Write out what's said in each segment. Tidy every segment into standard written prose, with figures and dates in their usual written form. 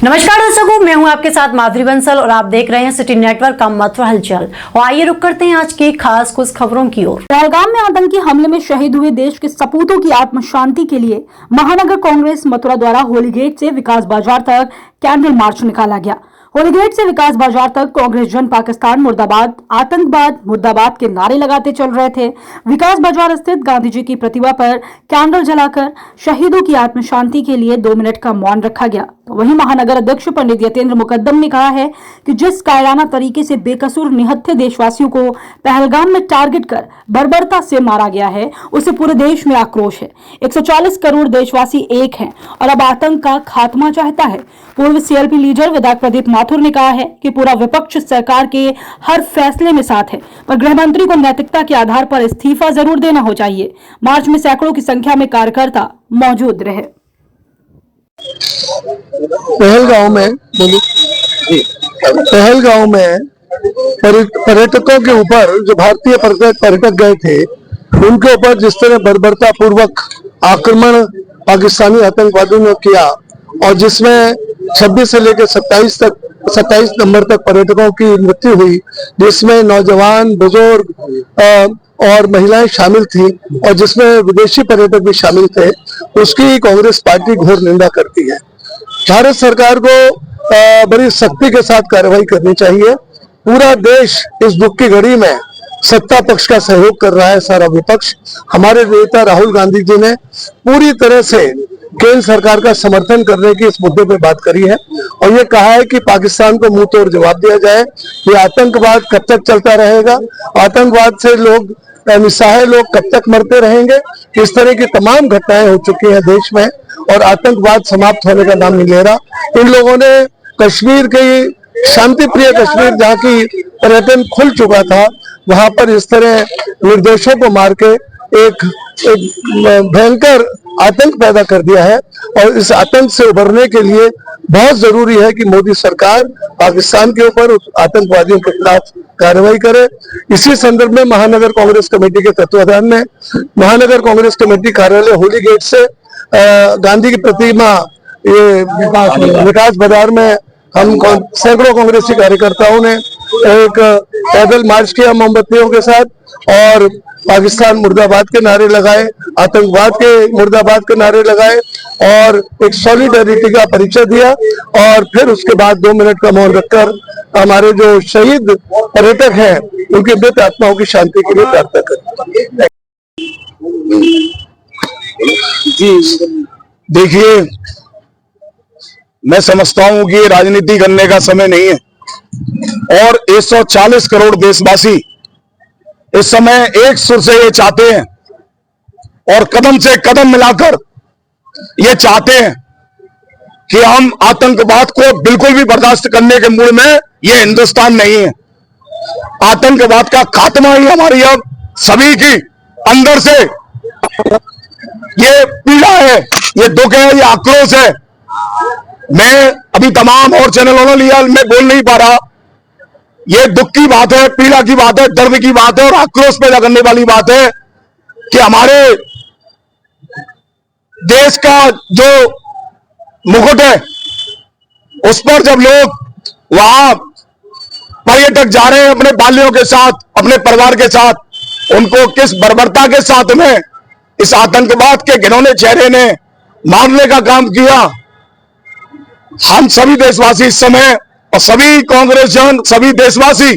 नमस्कार दर्शकों, मैं हूं आपके साथ माधुरी बंसल और आप देख रहे हैं सिटी नेटवर्क का मथुरा हलचल। और आइए रुक करते हैं आज की खास कुछ खबरों की ओर। पहलगाम में आतंकी हमले में शहीद हुए देश के सपूतों की आत्म शांति के लिए महानगर कांग्रेस मथुरा द्वारा होली गेट से विकास बाजार तक कैंडल मार्च निकाला गया। होली गेट से विकास बाजार तक कांग्रेस जन पाकिस्तान मुर्दाबाद, आतंकवाद मुर्दाबाद के नारे लगाते चल रहे थे। विकास बाजार स्थित गांधी जी की प्रतिमा पर कैंडल जलाकर शहीदों की आत्म शांति के लिए 2 मिनट का मौन रखा गया। तो वहीं महानगर अध्यक्ष पंडित यतेंद्र मुकद्दम ने कहा है कि जिस कायराना तरीके से बेकसूर निहत्थे देशवासियों को पहलगाम में टारगेट कर बर्बरता से मारा गया है, उससे पूरे देश में आक्रोश है। 140 करोड़ देशवासी एक हैं और अब आतंक का खात्मा चाहता है। पूर्व सीएलपी लीडर विधायक प्रदीप माथुर ने कहा है कि पूरा विपक्ष सरकार के हर फैसले में साथ है, पर गृह मंत्री को नैतिकता के आधार पर इस्तीफा जरूर देना हो चाहिए। मार्च में सैकड़ों की संख्या में कार्यकर्ता मौजूद रहे। पहलगांव में पर्यटकों के ऊपर जो भारतीय पर्यटक गए थे, उनके ऊपर जिस तरह बर्बरता पूर्वक आक्रमण पाकिस्तानी आतंकवादियों ने किया और जिसमें 26 से लेकर 27 नंबर तक पर्यटकों की मृत्यु हुई, जिसमें नौजवान, बुजुर्ग और महिलाएं शामिल थी और जिसमें विदेशी पर्यटक भी शामिल थे, उसकी कांग्रेस पार्टी घोर निंदा करती है। भारत सरकार को बड़ी सख्ती के साथ कार्रवाई करनी चाहिए। पूरा देश इस दुख की घड़ी में सत्ता पक्ष का सहयोग कर रहा है, सारा विपक्ष। हमारे नेता राहुल गांधी जी ने पूरी तरह से केंद्र सरकार का समर्थन करने की इस मुद्दे पे बात करी है और ये कहा है कि पाकिस्तान को मुंह तोड़ जवाब दिया जाए। ये आतंकवाद कब तक चलता रहेगा? आतंकवाद से लोग, निस्सहाय लोग कब तक मरते रहेंगे? इस तरह की तमाम घटनाएं हो चुकी हैं देश में और आतंकवाद समाप्त होने का नाम नहीं ले रहा। इन लोगों ने कश्मीर की शांति प्रिय कश्मीर, जहाँ की पर्यटन खुल चुका था, वहां पर इस तरह निर्दोषों को मार के एक भयंकर आतंक पैदा कर दिया है और इस आतंक से उभरने के लिए बहुत जरूरी है कि मोदी सरकार पाकिस्तान के ऊपर आतंकवादियों के खिलाफ कार्रवाई करे। इसी संदर्भ में महानगर कांग्रेस कमेटी के तत्वाधान में महानगर कांग्रेस कमेटी कार्यालय होली गेट से गांधी की प्रतिमा ये विकास बाजार में हम सैकड़ों कांग्रेसी कार्यकर्ताओं ने एक पैदल मार्च किया मोमबत्तियों के साथ और पाकिस्तान मुर्दाबाद के नारे लगाए, आतंकवाद के मुर्दाबाद के नारे लगाए और एक सॉलिडेरिटी का परिचय दिया और फिर उसके बाद 2 मिनट का मौन रखकर हमारे जो शहीद पर्यटक हैं उनकी मृत आत्माओं की शांति के लिए प्रार्थना करते। जी देखिए, मैं समझता हूं कि ये राजनीति करने का समय नहीं है और 140 करोड़ देशवासी इस समय एक सुर से ये चाहते हैं और कदम से कदम मिलाकर ये चाहते हैं कि हम आतंकवाद को बिल्कुल भी बर्दाश्त करने के मूड में ये हिंदुस्तान नहीं है। आतंकवाद का खात्मा ही हमारी अब सभी की अंदर से ये पीड़ा है, ये दुख है, ये आक्रोश है। मैं अभी तमाम और चैनलों ने लिया, मैं बोल नहीं पा रहा। ये दुख की बात है, पीड़ा की बात है, दर्द की बात है और आक्रोश पैदा करने वाली बात है कि हमारे देश का जो मुकुट है उस पर जब लोग वहां पर्यटक जा रहे हैं अपने बालियों के साथ, अपने परिवार के साथ, उनको किस बर्बरता के साथ में इस आतंकवाद के घिनौने चेहरे ने मारने का काम किया। हम सभी देशवासी इस समय और सभी कांग्रेस जन, सभी देशवासी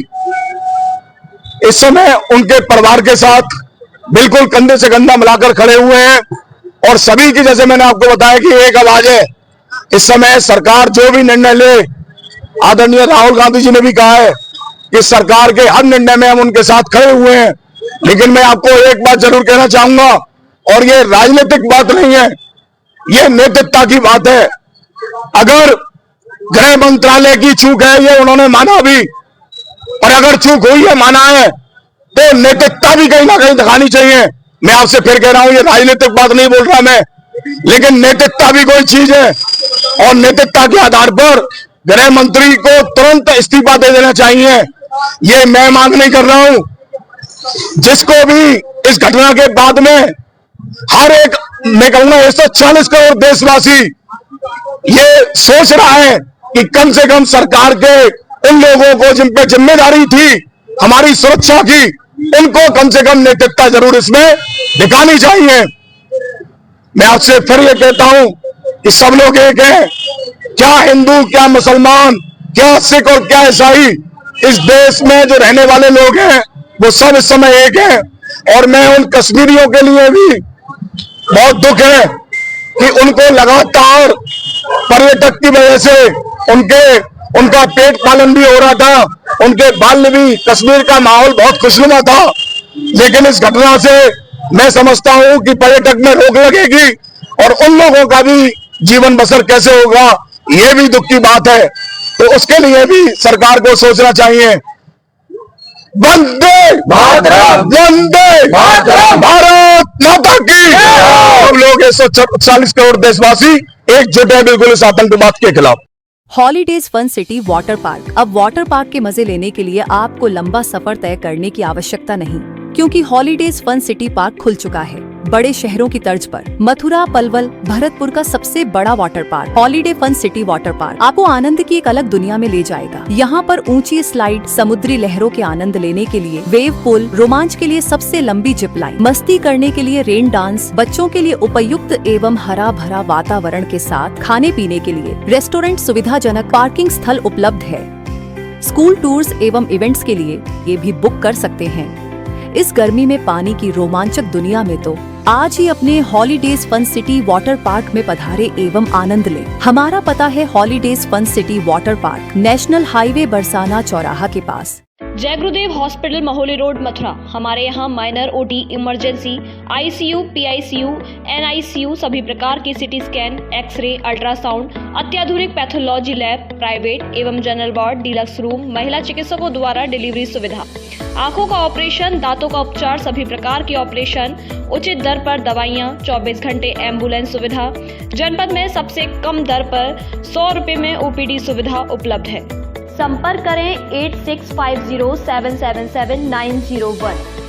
इस समय उनके परिवार के साथ बिल्कुल कंधे से कंधा मिलाकर खड़े हुए हैं और सभी की, जैसे मैंने आपको बताया कि एक आवाज है। इस समय सरकार जो भी निर्णय ले, आदरणीय राहुल गांधी जी ने भी कहा है कि सरकार के हर निर्णय में हम उनके साथ खड़े हुए हैं। लेकिन मैं आपको एक बात जरूर कहना चाहूंगा और ये राजनीतिक बात नहीं है, ये नैतिकता की बात है। अगर गृह मंत्रालय की चूक है, ये उन्होंने माना भी, और अगर चूक हुई है, माना है, तो नैतिकता भी कहीं ना कहीं दिखानी चाहिए। मैं आपसे फिर कह रहा हूं, ये राजनीतिक बात नहीं बोल रहा मैं, लेकिन नैतिकता भी कोई चीज है और नैतिकता के आधार पर गृह मंत्री को तुरंत इस्तीफा दे देना चाहिए। ये मैं मांग नहीं कर रहा हूं, जिसको भी इस घटना के बाद में हर एक, मैं कहूंगा 140 करोड़ देशवासी ये सोच रहा है कि कम से कम सरकार के उन लोगों को जिन पे जिम्मेदारी थी हमारी सुरक्षा की, उनको कम से कम नैतिकता जरूर इसमें दिखानी चाहिए। मैं आपसे फिर ये कहता हूं कि सब लोग एक हैं, क्या हिंदू, क्या मुसलमान, क्या सिख और क्या ईसाई, इस देश में जो रहने वाले लोग हैं वो सब इस समय एक हैं। और मैं उन कश्मीरियों के लिए भी बहुत दुख है कि उनको लगातार पर्यटक की वजह से उनका पेट पालन भी हो रहा था, उनके बाल्य भी, कश्मीर का माहौल बहुत खुशनुमा था। लेकिन इस घटना से मैं समझता हूं कि पर्यटक में रोक लगेगी और उन लोगों का भी जीवन बसर कैसे होगा, ये भी दुख की बात है। तो उसके लिए भी सरकार को सोचना चाहिए। वंदे मातरम, वंदे मातरम, भारत माता की। हम लोग 140 करोड़ देशवासी एकजुट है बिल्कुल इस आतंकवाद के खिलाफ। Holidays fun city water park. अब वाटर पार्क के मजे लेने के लिए आपको लंबा सफर तय करने की आवश्यकता नहीं, क्योंकि हॉलीडेज फन सिटी पार्क खुल चुका है। बड़े शहरों की तर्ज पर मथुरा, पलवल, भरतपुर का सबसे बड़ा water park holiday fun city water park आपको आनंद की एक अलग दुनिया में ले जाएगा। यहाँ पर ऊंची स्लाइड, समुद्री लहरों के आनंद लेने के लिए वेव पूल, रोमांच के लिए सबसे लंबी जिप लाइन, मस्ती करने के लिए रेन डांस, बच्चों के लिए उपयुक्त एवं हरा भरा वातावरण के साथ खाने पीने के लिए रेस्टोरेंट, सुविधाजनक पार्किंग स्थल उपलब्ध है। स्कूल टूर्स एवं इवेंट्स के लिए ये भी बुक कर सकते हैं। इस गर्मी में पानी की रोमांचक दुनिया में तो आज ही अपने holidays fun city water park में पधारे एवं आनंद लें। हमारा पता है holidays fun city water park, national highway Barsana चौराहा के पास। जय गुरुदेव हॉस्पिटल, महोली रोड, मथुरा। हमारे यहाँ minor, OT, emergency, ICU, PICU, NICU, सभी प्रकार की सिटी स्कैन, एक्सरे, अल्ट्रासाउंड, अत्याधुनिक पैथोलॉजी लैब, प्राइवेट एवं जनरल वार्ड, डीलक्स रूम, महिला चिकित्सकों द्वारा डिलीवरी सुविधा, आंखों का ऑपरेशन, दांतों का उपचार, सभी प्रकार की ऑपरेशन, उचित दर पर दवाइयाँ, 24 घंटे एम्बुलेंस सुविधा। जनपद में सबसे कम दर पर 100 रुपए में ओपीडी सुविधा उपलब्ध है। संपर्क करें 8650777901।